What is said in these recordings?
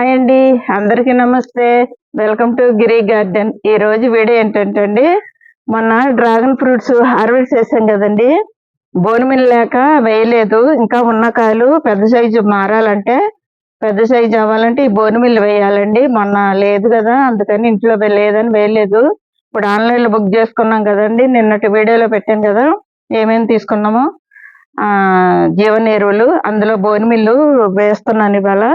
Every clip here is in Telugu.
హాయ్ అండి. అందరికీ నమస్తే. Welcome to Giri garden. ఈ రోజు వీడియో ఏంటంటే అండి, మొన్న డ్రాగన్ ఫ్రూట్స్ హార్వెస్ట్ చేసాం కదండి. బోన్ మిల్ లేక వేయలేదు. ఇంకా ఉన్న కాయలు పెద్ద సైజు మారాలంటే, పెద్ద సైజు అవ్వాలంటే ఈ బోన్ మిల్ వేయాలండి. మొన్న లేదు కదా, అందుకని ఇంట్లో లేదని వేయలేదు. ఇప్పుడు ఆన్లైన్లో బుక్ చేసుకున్నాం కదండి. నిన్నటి వీడియోలో పెట్టాను కదా ఏమేమి తీసుకున్నామో. జీవన ఎరువులు, అందులో బోన్ మిల్లు వేస్తున్నాను ఇవాళ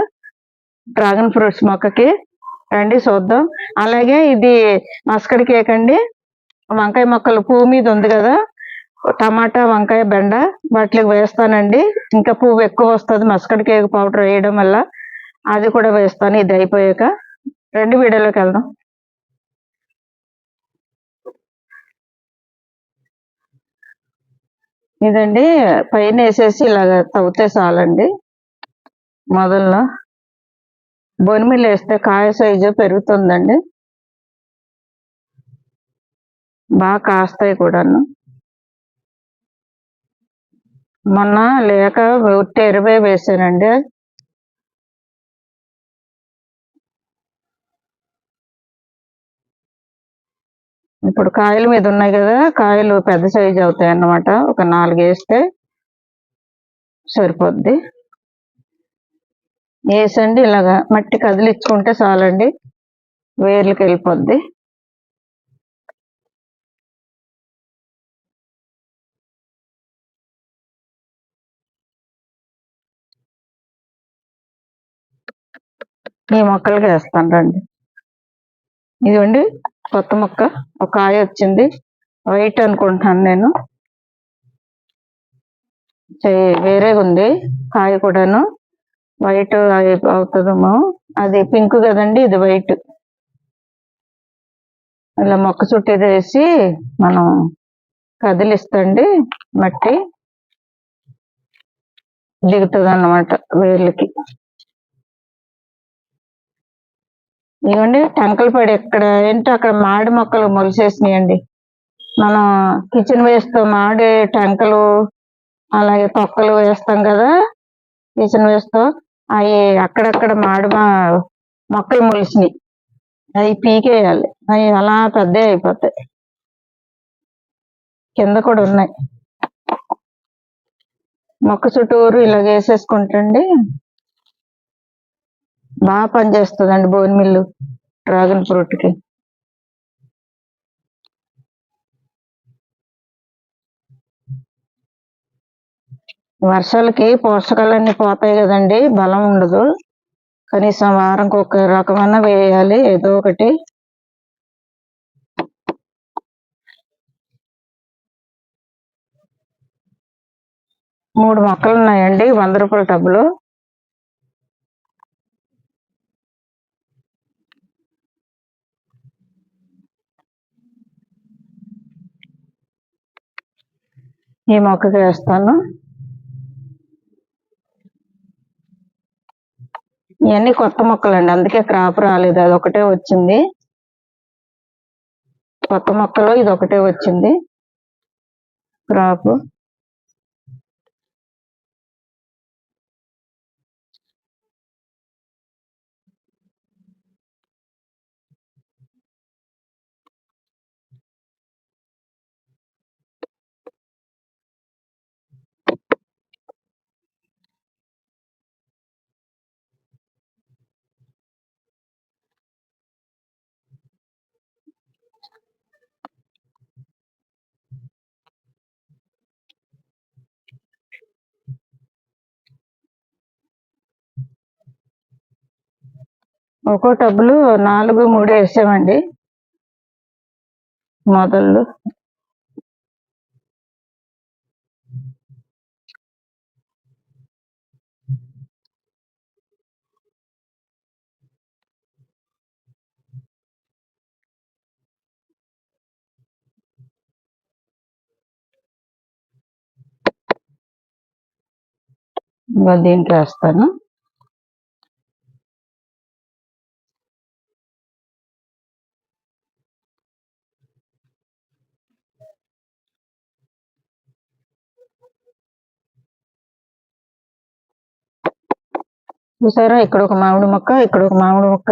డ్రాగన్ ఫ్రూట్స్ మొక్కకి. రండి చూద్దాం. అలాగే ఇది మస్కడ్ కేక్ అండి. వంకాయ మొక్కలు పువ్వు మీద ఉంది కదా, టమాటా, వంకాయ, బెండ వాటికి వేస్తానండి. ఇంకా పువ్వు ఎక్కువ వస్తుంది మస్కడ్ కేక్ పౌడర్ వేయడం వల్ల. అది కూడా వేస్తాను ఇది అయిపోయాక. రెండు వీడియోలోకి వెళ్దాం. ఇదండి పైన వేసేసి ఇలాగ తవ్వుతే చాలండి. మొదల్లో బొనిమిల్ వేస్తే కాయ సైజు పెరుగుతుందండి, బాగా కాస్తాయి కూడాను. మొన్న లేక ఉట్టి ఎరువే వేసానండి. ఇప్పుడు కాయల మీద ఉన్నాయి కదా, కాయలు పెద్ద సైజు అవుతాయి అన్నమాట. ఒక 4 వేస్తే సరిపోద్ది. వేసండి ఇలాగా మట్టి కదిలించుకుంటే చాలండి, వేర్లకి వెళ్ళిపోద్ది. ఈ మొక్కలకి వేస్తాను రండి. ఇదిగోండి కొత్త మొక్క, ఒక కాయ వచ్చింది. వైట్ అనుకుంటున్నాను నేను, వేరేగా ఉంది కాయ కూడాను. వైట్ అవుతుందేమో. అది పింక్ కదండి, ఇది వైట్. ఇలా మొక్క చుట్టూ వేసి మనం కదిలిస్తండి, మట్టి దిగుతుంది అన్నమాట వేర్లకి. ఇవ్వండి టెంకలు పడి ఎక్కడ ఏంటో అక్కడ మామిడి మొక్కలు మొలిసేసినాయండి. మనం కిచెన్ వేస్ట్ మామిడి టెంకలు అలాగే తొక్కలు వేస్తాం కదా కిచెన్ వేస్ట్, అవి అక్కడక్కడ మామిడి మొక్కలు మొలిసినాయి. అవి పీకేయాలి, అవి అలా పెద్ద అయిపోతాయి. కింద కూడా ఉన్నాయి. మొక్క చుట్టూరు ఇలా వేసేసుకుంటండి, బాగా పనిచేస్తుందండి బోన్ మిల్లు డ్రాగన్ ఫ్రూట్కి. వర్షాలకి పోషకాలన్నీ పోతాయి కదండి, బలం ఉండదు. కనీసం వారంకి ఒక రకమైనా వేయాలి ఏదో ఒకటి. మూడు మొక్కలు ఉన్నాయండి 100 రూపాయల టబ్బులు. ఈ మొక్కకి వేస్తాను. ఇవన్నీ కొత్త మొక్కలండి, అందుకే క్రాప్ రాలేదు, అది ఒకటే వచ్చింది. కొత్త మొక్కలో ఇది ఒకటే వచ్చింది క్రాప్. ఒక్కో టబ్బులు 4, 3 వేసామండి మొదళ్ళు. దీంట్లో వేస్తాను. చూసారా, ఇక్కడ ఒక మామిడి మొక్క, ఇక్కడ ఒక మామిడి మొక్క,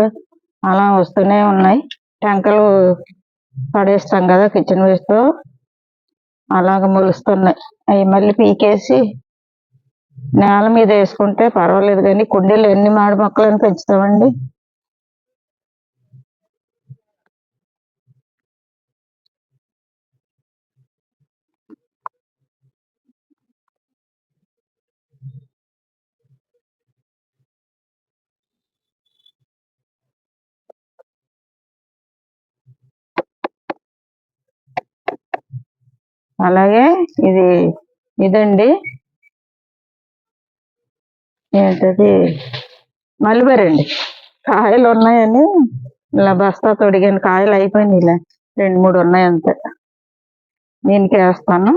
అలా వస్తూనే ఉన్నాయి. టెంకలు పడేస్తాం కదా కిచెన్ వేస్ట్ తో, అలాగ మొలుస్తున్నాయి. అవి మళ్ళీ పీకేసి నేల మీద వేసుకుంటే పర్వాలేదు, కానీ కుండీలు ఎన్ని మామిడి మొక్కలను పెంచుతామండి. అలాగే ఇది ఇదండి, ఏంటది, మల్బరీ అండి. కాయలు ఉన్నాయని ఇలా బస్తా తొడిగాను, కాయలు అయిపోయినాయి, ఇలా 2-3 ఉన్నాయి అంతే. దీనికి వేస్తాను.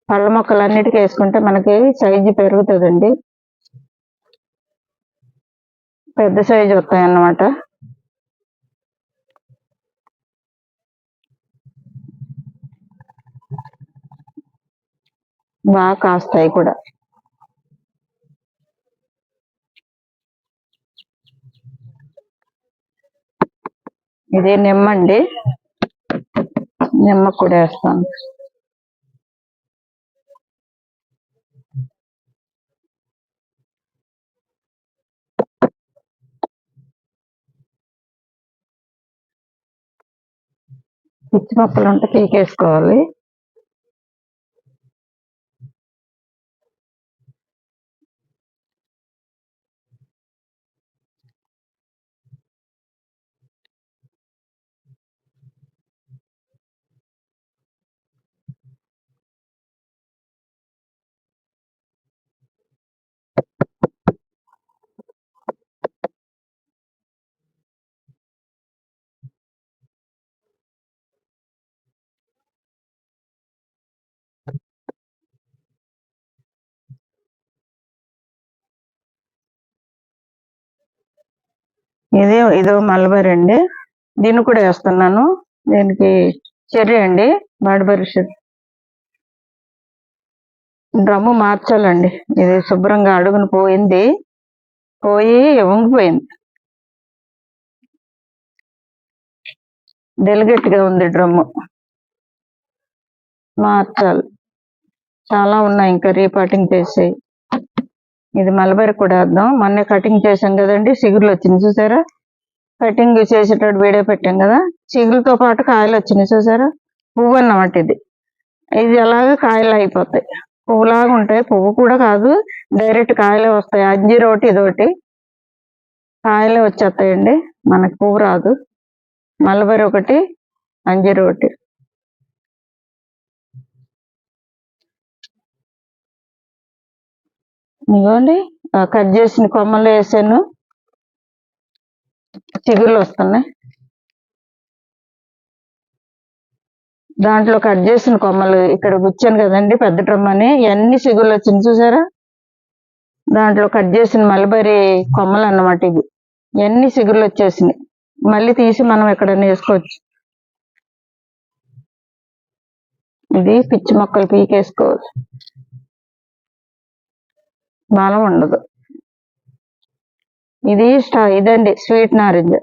పళ్ళ మొక్కలన్నిటికీ వేసుకుంటే మనకి సైజు పెరుగుతుందండి, పెద్ద సైజు వస్తాయి అన్నమాట. బాగా కాస్తాయి కూడా. ఇది నిమ్మండి, నిమ్మ కూడా వేస్తాను. పిచ్చి మొక్కలు ఉంటే పీకేసుకోవాలి. ఇదో మల్బరీ అండి, దీన్ని కూడా వేస్తున్నాను. దీనికి చెర్రీ అండి, మల్బరీ చెర్రీ. డ్రమ్ము మార్చాలండి, ఇది శుభ్రంగా అడుగును పోయి వంగిపోయింది, డెలిగేట్గా ఉంది డ్రమ్ము, మార్చాలి. చాలా ఉన్నాయి ఇంకా రీపాటింగ్ చేసి. ఇది మల్బరీ కూడా వేద్దాం. మొన్నే కటింగ్ చేసాం కదండి, చిగుర్లు వచ్చింది చూసారా. కటింగ్ చేసేటప్పుడు వీడియో పెట్టాం కదా, చిగురుతో పాటు కాయలు వచ్చినాయి చూసారా. పువ్వు అన్నమాట ఇది. ఇది ఎలాగ కాయలు అయిపోతాయి, పువ్వులాగా ఉంటాయి. పువ్వు కూడా కాదు, డైరెక్ట్ కాయలే వస్తాయి. అంజీర్ ఒకటి ఇదొకటి కాయలే వచ్చేస్తాయండి, మనకు పువ్వు రాదు. మల్బరీ ఒకటి, అంజీర్ ఒకటి. ఇదిగోండి, కట్ చేసిన కొమ్మలు వేసాను, చిగుర్లు వస్తున్నాయి. దాంట్లో కట్ చేసిన కొమ్మలు ఇక్కడ గుచ్చాను కదండి, పెద్ద డ్రమ్ అని, ఇవన్నీ చిగుర్లు వచ్చింది చూసారా. దాంట్లో కట్ చేసిన మల్బరీ కొమ్మలు అన్నమాట ఇవి. ఇవన్నీ చిగుర్లు వచ్చేసినాయి, మళ్ళీ తీసి మనం ఎక్కడైనా వేసుకోవచ్చు. ఇది పిచ్చి మొక్కలు పీకేసుకోవాలి, బలం ఉండదు. ఇది ఇదండి, స్వీట్ నారింజ.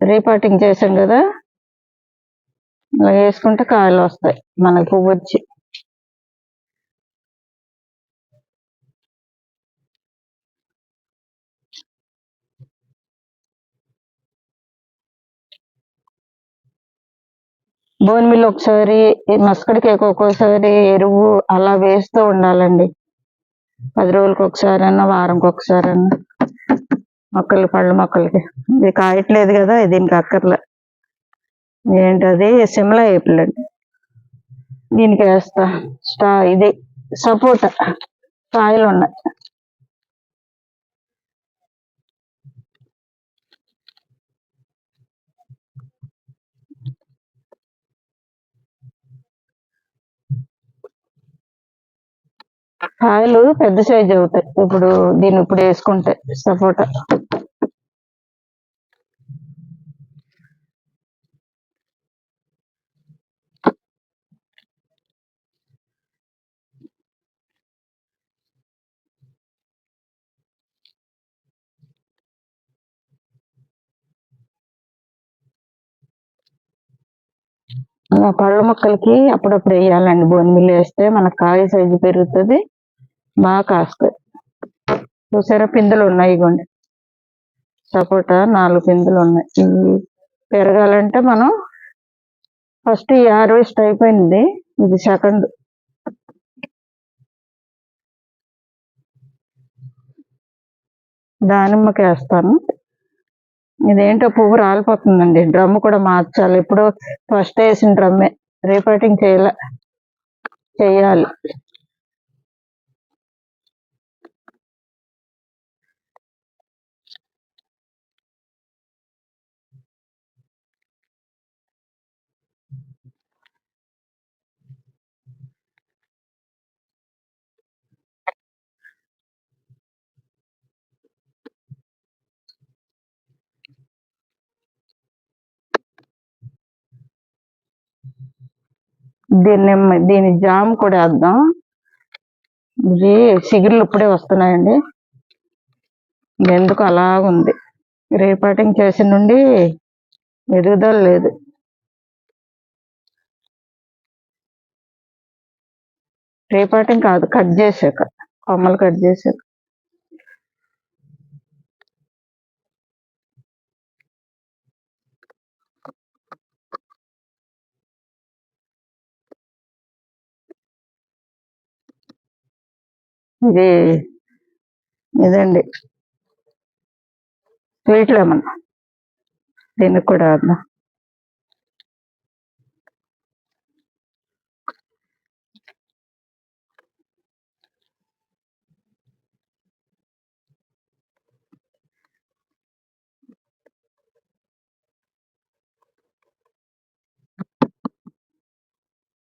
రీపాటింగ్ చేసాం కదా, ఇలా వేసుకుంటే కాయలు వస్తాయి మనకి, పువ్వు వచ్చి. బోన్ మిల్ ఒకసారి, మస్కడ్ కేక్ ఒక్కోసారి ఎరువు అలా వేస్తూ ఉండాలండి. 10 రోజులకు ఒకసారి అన్నా, వారంకి ఒకసారి అన్నా, మొక్కలు పళ్ళ మొక్కలకి. ఇది కాయట్లేదు కదా, దీనికి అక్కర్లే. ఏంటది, సిమ్లా ఏపుల్ అండి, దీనికి వేస్తా. ఇది సపోటా కాయలు ఉన్నాయి. కాయలు పెద్ద సైజు అవుతాయి దీన్ని ఇప్పుడు వేసుకుంటే. సపోటా అలా పళ్ళ మొక్కలకి అప్పుడప్పుడు వేయాలండి. బోన్ మిల్ వేస్తే మనకు కాయ సైజు పెరుగుతుంది, బాగా కాస్తాయి. చూసారా పిందులు ఉన్నాయి, ఇగోండి సపోటా 4 పిందులు ఉన్నాయి. ఇవి పెరగాలంటే మనం ఫస్ట్ ఈ హార్వెస్ట్ అయిపోయింది, ఇది సెకండ్. దానిమ్మకి వేస్తాను. ఇదేంటో పువ్వు రాలిపోతుందండి. డ్రమ్ కూడా మార్చాలి. ఎప్పుడో ఫస్ట్ వేసిన డ్రమ్మే, రీపాటింగ్ చేయాలి. దీని జామ్ కూడా వేద్దాం. ఇది చిగుర్లు ఇప్పుడే వస్తున్నాయండి, ఎందుకు అలాగుంది. రీపాటింగ్ చేసిన నుండి ఎదుగుదల లేదు. రీపాటింగ్ కాదు, కట్ చేసాక, కొమ్మలు కట్ చేసాక. ఇదండి స్వీట్ లెమన్, దీనికి కూడా వేద్దాం.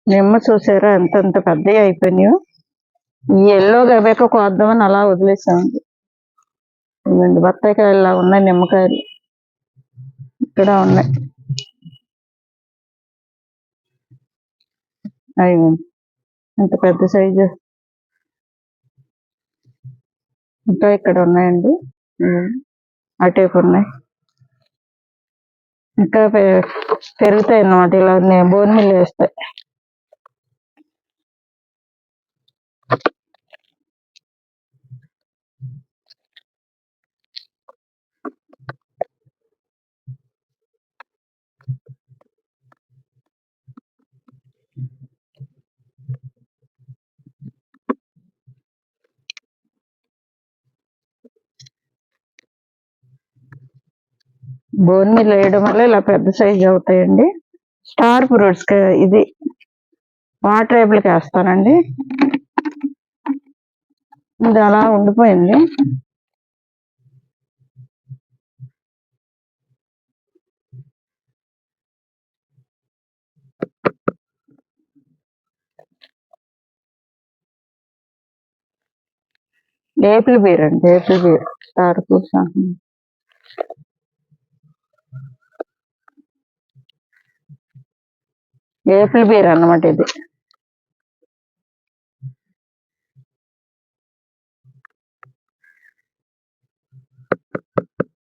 నిమ్మ చూసారా ఎంతంత పెద్దవి అయిపోయినాయో. ఈ ఎల్లో గబేక కోద్దామని అలా వదిలేసామండి. ఇవ్వండి బత్తాయికాయలా ఉన్నాయి, నిమ్మకాయలు ఇక్కడ ఉన్నాయి. అవి ఇంత పెద్ద సైజు ఇంకా ఇక్కడ ఉన్నాయండి, అటేపు ఉన్నాయి. ఇంకా పెరుగుతాయి అన్నమాట, ఇలా బోన్ మిల్ వేస్తాయి. బోన్ మిల్ వేయడం వల్ల ఇలా పెద్ద సైజు అవుతాయండి. స్టార్ ఫ్రూట్స్ ఇది వాటర్ ఏబుల్కి వేస్తానండి. ఇది అలా ఉండిపోయింది. ఏపిల్ బీర్ అండి, ఏపిల్ బీర్ స్టార్ ఫ్రూట్స్ అంటున్నాను. ఏపిల్ బీర్ అన్నమాట ఇది.